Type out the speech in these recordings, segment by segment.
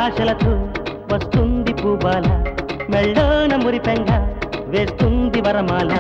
ఆశలతో వస్తుంది పూబాల మెళ్ళోన మురిపెంగ వేస్తుంది వరమాల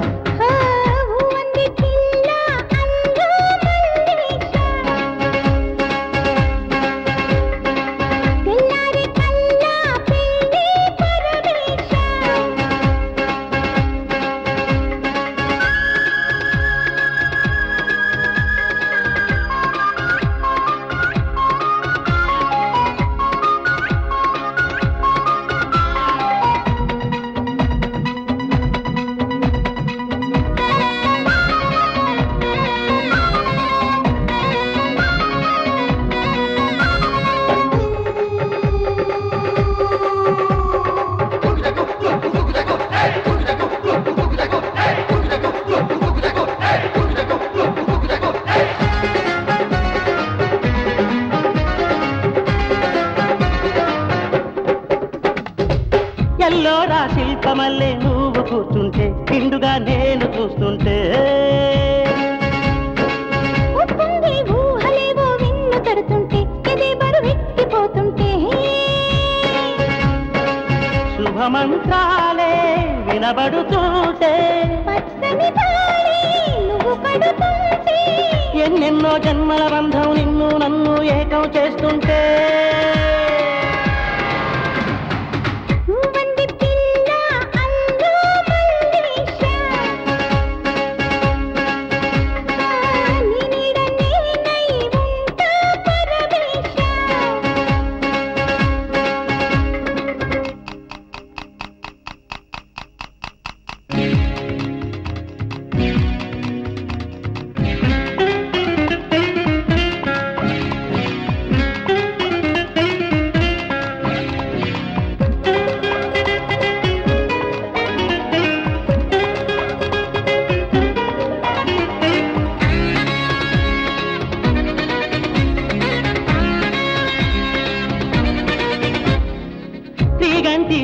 ఎల్లోరా శిల్పమల్లే నువ్వు కూర్చుంటే పిండుగా నేను చూస్తుంటే ఊహలేవో విన్ను తడుతుంటే ఎదే బరువెక్కిపోతుంటే శుభమంత్రాలే వినబడుతుంటే నువ్వు పడుతుంటే ఎన్నెన్నో జన్మల బంధం నిన్ను నన్ను ఏకం చేస్తుంటే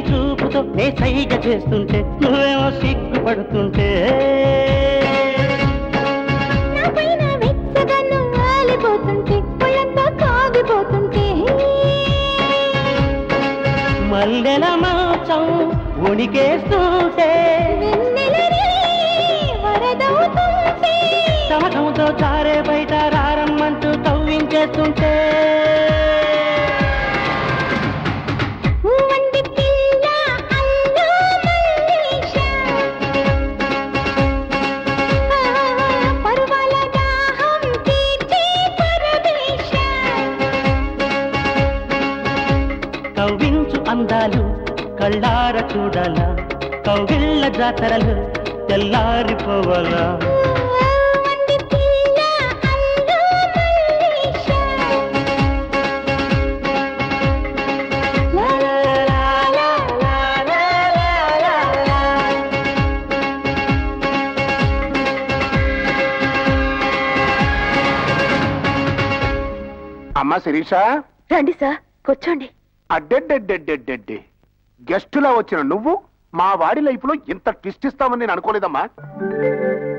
చూపుతో నే సైగ చేస్తుంటే నువ్వేమో సిగ్గుపడుతుంటే మల్లెల మాంసం ఉణికేస్తుంటే సమకంతో చారే బయట రారమ్మంటూ తవ్వించేస్తుంటే కవ్వించు అందాలు కళ్ళార చూడాలా కౌగిళ్ళ జాతరలు తెల్లారిపోవాలా అమ్మా శిరీష రండి సార్ కూర్చోండి. అడ్డెడ్డెడ్డెడ్డెడ్డెడ్డి గెస్టులా వచ్చిన నువ్వు మా వాడి లైఫ్ లో ఇంత ట్విస్ట్ ఇస్తామని నేను అనుకోలేదమ్మా.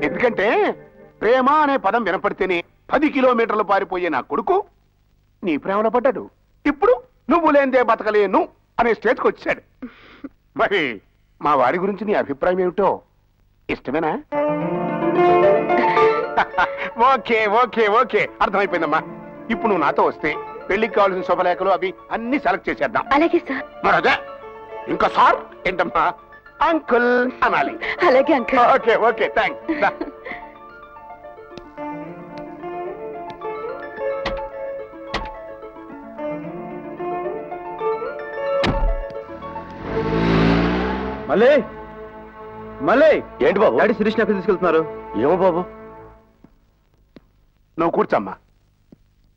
ఎందుకంటే ప్రేమ అనే పదం వినపడితేనే 10 కిలోమీటర్లు పారిపోయే నా కొడుకు నీ ప్రేమలో పడ్డాడు. ఇప్పుడు నువ్వు లేందే బతకలేను అనే స్టేజ్కి వచ్చాడు. మరి మా వాడి గురించి నీ అభిప్రాయం ఏమిటో ఇష్టమేనా? ఓకే ఓకే ఓకే అర్థమైపోయిందమ్మా. ఇప్పుడు నువ్వు నాతో వస్తే పెళ్లికి కావాల్సిన శుభలేఖలు అవి అన్ని సెలెక్ట్ చేసేద్దాం. అలాగే సార్. మరి అదే ఇంకా సార్ ఏంటమ్మా అంకుల్ అనాలి. అలాగే అంకుల్. Okay okay thanks. మళ్ళీ మళ్ళీ ఏంటి బాబు? డాడీ శిరీష్ ఎక్కడ తీసుకెళ్తున్నారు? ఏమో బాబు. నువ్వు కూర్చోమ్మా.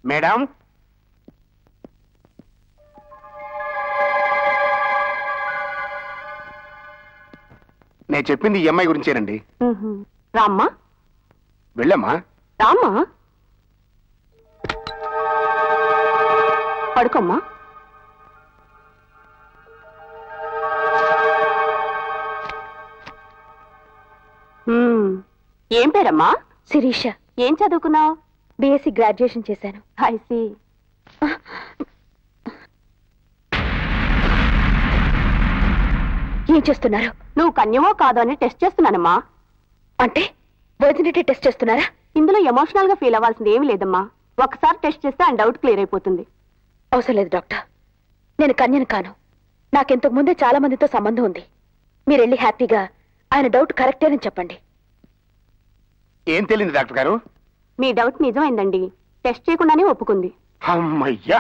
మేడం, నేను చెప్పింది ఈ అమ్మాయి గురించేనండి. రామ్మా. వెళ్ళమ్మా. రామ్మా. పడుకోమ్మా. ఏం పేరమ్మా? శిరీష. ఏం చదువుకున్నావు? బిఎస్సి గ్రాడ్యుయేషన్ చేశాను. ఐసి. ఏం చేస్తున్నారు? నువ్వు కన్యమో కాదో అని టెస్ట్ చేస్తున్నానమ్మా. అంటే వర్జినిటీ టెస్ట్ చేస్తున్నారా? ఇందులో ఎమోషనల్ గా ఫీల్ అవ్వాల్సింది ఏమీ లేదమ్మా. ఒకసారి టెస్ట్ చేస్తే ఆయన డౌట్ క్లియర్ అయిపోతుంది. అవసరం లేదు డాక్టర్, నేను కన్యను కాను. నాకింతకు ముందే చాలా మందితో సంబంధం ఉంది. మీరెళ్ళి హ్యాపీగా ఆయన డౌట్ కరెక్టేనని చెప్పండి. ఏం తెలియదు డాక్టర్ గారు? మీ డౌట్ నిజమైందండి. టెస్ట్ చేయకుండానే ఒప్పుకుంది. అమ్మయ్యా,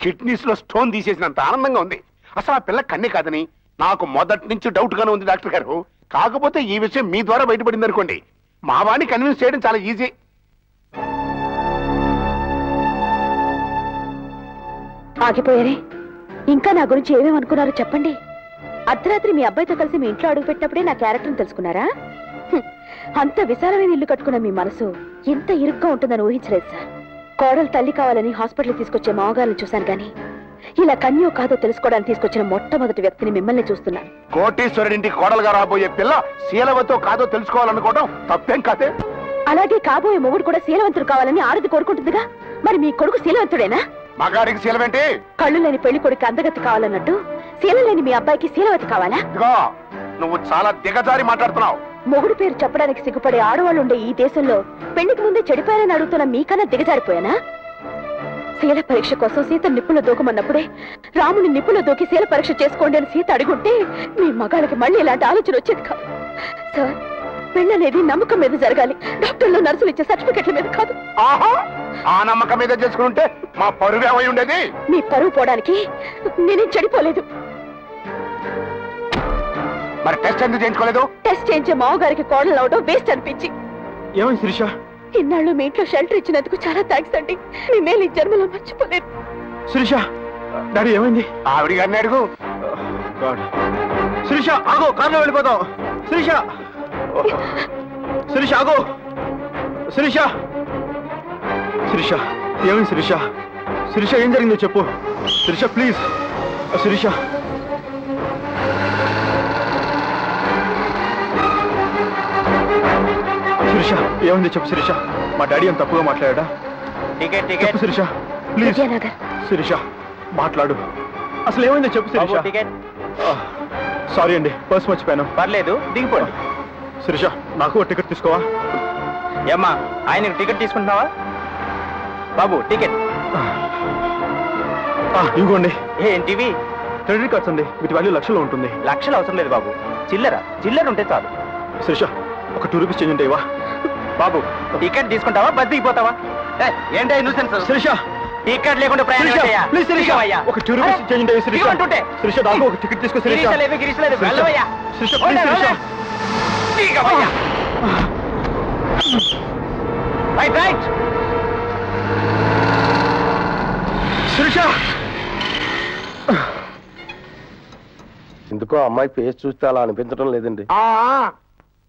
కిడ్నీస్ లో స్టోన్ తీసేసినంత ఆనందంగా ఉంది. అసలు ఆ పిల్ల కన్నే కాదని నాకు మొదటి నుంచి డౌట్ గానే ఉంది డాక్టర్ గారు. కాకపోతే ఈ విషయం మీ ద్వారా బయటపడింది అనుకోండి, మా వాడిని కన్విన్స్ చేయడం చాలా ఈజీ. ఆగిపోయారే? ఇంకా నా గురించి ఏమేమనుకున్నారో చెప్పండి. అర్ధరాత్రి మీ అబ్బాయితో కలిసి మీ ఇంట్లో అడుగు పెట్టినప్పుడే నా క్యారెక్టర్ని తెలుసుకున్నారా? అంత విశాలమైన ఇల్లు కట్టుకున్న మీ మనసు ఎంత ఇరుగ్గా ఉంటుందని ఊహించలేదు సార్. కోడలు తల్లి కావాలని హాస్పిటల్ తీసుకొచ్చే మామగారిని చూశాను కానీ ఇలా కన్యో కాదో తెలుసుకోవడానికి తీసుకొచ్చిన మొట్టమొదటి వ్యక్తిని మిమ్మల్ని చూస్తున్నాను. కోటీశ్వరుడింటికి కోడలుగా రాబోయే పిల్ల శీలవతో కాదో తెలుసుకోవాలనుకోవడం తప్పేం కాదే. అలాగే కాబోయే మొగుడు కూడా శీలవంతుడు కావాలని ఆడది కోరుకుంటుందిగా. మరి మీ కొడుకు శీలవంతుడేనా? మగాడికి శీలమేంటి? కళ్ళు లేని పెళ్లి కొడుకు అందగతి కావాలన్నట్టు శీలం లేని మీ అబ్బాయికి శీలవతి కావాలా? నువ్వు చాలా దిగజారి మాట్లాడుతున్నావు. మొగుడు పేరు చెప్పడానికి సిగ్గుపడే ఆడవాళ్ళు ఉండే ఈ దేశంలో పెళ్లికి ముందే చెడిపోయారని అడుగుతున్న మీకన్నా దిగజారిపోయానా? శీల పరీక్ష కోసం సీత నిప్పులో దూకమన్నప్పుడే రాముని నిప్పులో దూకి శీల పరీక్ష చేసుకోండి అని సీత అడుగుంటే మీ మగాళ్ళకి మళ్ళీ ఇలాంటి ఆలోచన వచ్చేది కాదు. సార్, పెళ్ళనేది నమ్మకం మీద జరగాలి, డాక్టర్లు నర్సులు ఇచ్చే సర్టిఫికెట్ల మీద కాదు. ఆ నమ్మకం మీద చేసుకుంటే మా పరువు ఏమై ఉండేది? మీ పరువు పోవడానికి నేనేం చెడిపోలేదు. మరి టెస్ట్ ఎందుకు చేయించుకోలేదు? టెస్ట్ చేయించే మామగారికి కోడలు అవడం వేస్ట్ అనిపించి. ఏమైంది శిరీష? ఇన్నాళ్ళు మీ ఇంట్లో షెల్టర్ ఇచ్చినందుకు చాలా థ్యాంక్స్ అండి. మీ మేలు ఈ జన్మలో మర్చిపోలేదు. శిరీష, డాడీ ఏమైంది? ఆవిడ గారిని అడుగు. శిరీష ఆగో, కార్లో వెళ్ళిపోతాం. శిరీష, శిరీష ఆగో. శిరీష, శిరీష ఏమైంది? శిరీష, శిరీష ఏం జరిగిందో చెప్పు. శిరీష ప్లీజ్. శిరీష, శిరీష ఏమైంది చెప్పు. శిరీష, మా డాడీ ఏం తప్పుగా మాట్లాడా? చెప్పు శిరీష ప్లీజ్. శిరీష మాట్లాడు, అసలు ఏమైందో చెప్పు శిరీష. సారీ అండి, పర్స్ మర్చిపోయాను. పర్లేదు, దిగిపోండి. శిరీష, నాకు టికెట్ తీసుకోవా? ఏమ్మా, ఆయనకు టికెట్ తీసుకుంటున్నావా? బాబు టికెట్ ఇవ్వండి. ఏంటివి? క్రెడిట్ కార్డ్స్ అండి, వీటి వాల్యూ లక్షల్లో ఉంటుంది. లక్షలు అవసరం లేదు బాబు, చిల్లర ఉంటే చాలు. శిరీష, ఒక 2 రూపీస్ చేంజ్ ఉంటాయివా? బాబు టికెట్ తీసుకుంటావా, బస్ దిగిపోతావా? ఏంటి న్యూసెన్స్? శిరీష, టికెట్ లేకుండా ప్రయాణం చేయయ్యా. ప్లీజ్ శిరీష, ఒక 2 రూపీస్ చేంజ్ ఉంటాయి. శిరీష, శిరీష నాకు ఒక టికెట్ తీసుకో. శిరీష, వెళ్ళవయ్యా. శిరీష ప్లీజ్. శిరీష, రైట్. శిరీష. ఎందుకో అమ్మాయి ఫేస్ చూస్తే అలా అనిపించడం లేదండి.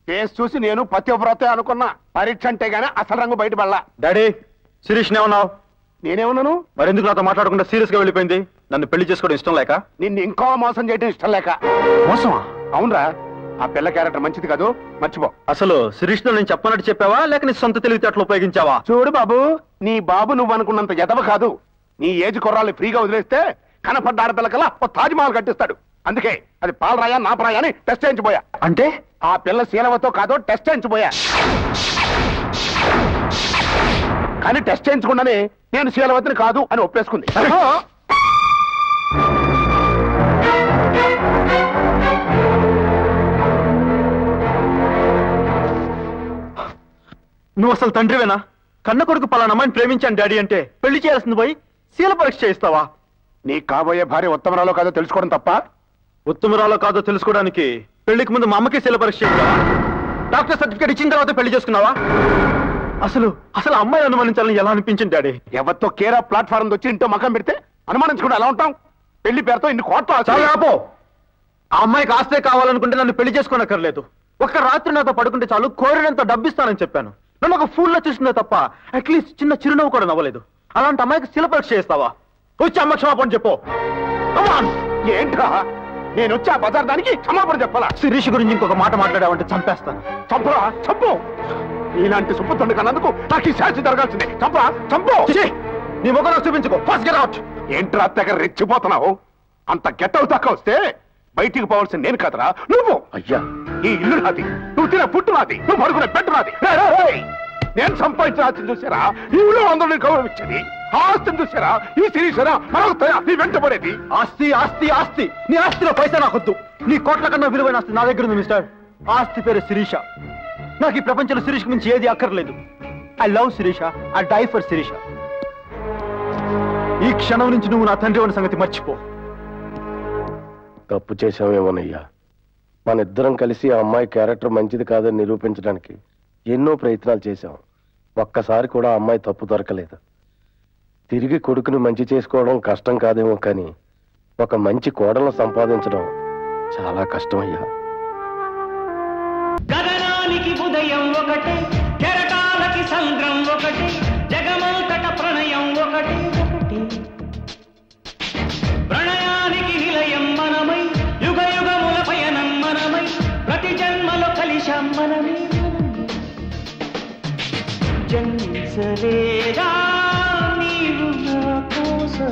కేసు చూసి నేను పతివ్రతే అనుకున్నా. పరీక్ష అంటే గానీ అసలు రంగు బయటపడలా. డాడీ, శిరీష్ ఏమన్నావు? నేనేమన్నాను? మరెందుకు నాతో మాట్లాడకుండా సీరియస్ గా వెళ్ళిపోయింది? నన్ను పెళ్లి చేసుకోవడం ఇష్టం లేక? నిన్ను ఇంకో మోసం చేయడం ఇష్టం లేక. మోసమా? అవునరా, ఆ పిల్ల క్యారెక్టర్ మంచిది కాదు, మర్చిపో. అసలు శిరీష్ నేను చెప్పనట్టు చెప్పావా, లేక నీ సొంత తెలివితేటలు ఉపయోగించావా? చూడు బాబు, నీ బాబు నువ్వు అనుకున్నంత ఎదవ కాదు. నీ ఏజ్ కుర్రాళ్ళు ఫ్రీగా వదిలేస్తే కనపడ్డ ఆడపిల్ల కల్లా ఓ తాజ్ మహల్ కట్టిస్తాడు. అందుకే అది పాలరాయా నాపరాయా అని టెస్ట్ చేయించిపోయా. అంటే ఆ పిల్ల శీలవతో కాదో టెస్ట్ చేయించిపోయా. కానీ టెస్ట్ చేయించకుండానే నేను శీలవతిని కాదు అని ఒప్పేసుకుంది. నువ్వు అసలు తండ్రివేనా? కన్న కొడుకు పలానా అమ్మాయిని ప్రేమించాను డాడీ అంటే పెళ్లి చేయాల్సింది పోయి శీల పరీక్ష చేయిస్తావా? నీ కాబోయే భార్య ఉత్తమరాలో కాదో తెలుసుకోవడం తప్ప? ఉత్తమరాలో కాదో తెలుసుకోవడానికి పెళ్లికి ముందు మా అమ్మకి శీల పరీక్ష చేయించావా? డాక్టర్ సర్టిఫికేట్ ఇచ్చిన తర్వాత పెళ్లి చేసుకున్నావా? అసలు అసలు అమ్మాయి అనుమానించాలని ఎలా అనిపించింది డాడీ? ఎవరితో కేరా ప్లాట్ఫారం వచ్చి ఇంటో మకం పెడితే అనుమానించుకుంటే ఎలా ఉంటాం? పెళ్లి పేరుతో ఇన్ని కోట్ల చాలా ఆపో. ఆ అమ్మాయికి ఆస్తే కావాలనుకుంటే నన్ను పెళ్లి చేసుకోనక్కర్లేదు. ఒక్క రాత్రి నాతో పడుకుంటే చాలు, కోరినంత డబ్బిస్తానని చెప్పాను. నన్ను ఒక ఫూల్లో చూసిందే తప్ప అట్లీస్ట్ చిన్న చిరునవ్వు కూడా నవ్వలేదు. అలాంటి అమ్మాయికి శిల పరీక్ష చేస్తావా? వచ్చి అమ్మ క్షమాపణ చెప్పు. ఏంట్రా నేను వచ్చి ఆ బజార్ దానికి క్షమాపణ చెప్పాలా? శిరీష్ గురించి ఇంకొక మాట మాట్లాడావంటే చంపేస్తాను. చంపరా చంపు. ఇలాంటి సుబ్బుతుండి కన్నందుకు నాకు ఈ శాస్తి జరగాల్సిందే. చంపరా చంపు. నీ ముఖం నాకు చూపించుకో. First get out. ఏంట్రా తెగ రెచ్చిపోతున్నావు? అంత గెట్టవు దాకా వస్తే బయటికి పోవాల్సింది నేను కదరా నువ్వు. అయ్యా, ఈ ఇల్లు నాది, నువ్వు తినే పుట్టు నాది, నువ్వు పడుకునే పెట్టు నాది. నేను సంపాదించిన ఆస్తిని చూసారా ఈ ఊళ్ళో అందరూ గౌరవించేది? ఆ ఆస్తిని చూసారా ఈ శిరీషరా మరొక నీ వెంటబడేది? ఆస్తి ఆస్తి ఆస్తి. నీ ఆస్తిలో పైసా నాకొద్దు. నీ కోట్ల కన్నా విలువైన ఆస్తి నా దగ్గర ఉంది మిస్టర్. ఆస్తి పేరు శిరీష. నాకు ఈ ప్రపంచంలో శిరీష్ మించి ఏది అక్కర్లేదు. I love Sirisha. I die for Sirisha. ఈ క్షణం నుంచి నువ్వు నా తండ్రి అనే సంగతి మర్చిపో. తప్పు చేశామేమోనయ్యా. మన ఇద్దరం కలిసి ఆ అమ్మాయి క్యారెక్టర్ మంచిది కాదని నిరూపించడానికి ఎన్నో ప్రయత్నాలు చేశాం. ఒక్కసారి కూడా ఆ అమ్మాయి తప్పు దొరకలేదు. తిరిగి కొడుకుని మంచి చేసుకోవడం కష్టం కాదేమో, కానీ ఒక మంచి కోడలను సంపాదించడం చాలా కష్టమయ్యా. గగనానికి ఉదయం ఒకటి, కెరటాలకి సంద్రం ఒకటి, జగమంతట ప్రణయం ఒకటి ఒకటి. ప్రణయానికి నిలయం మనమై, యుగ యుగముల పయనం మనమై, ప్రతి జన్మలో కలిశాం మనమే. జన్మించలేదా నీవు నా కోసం?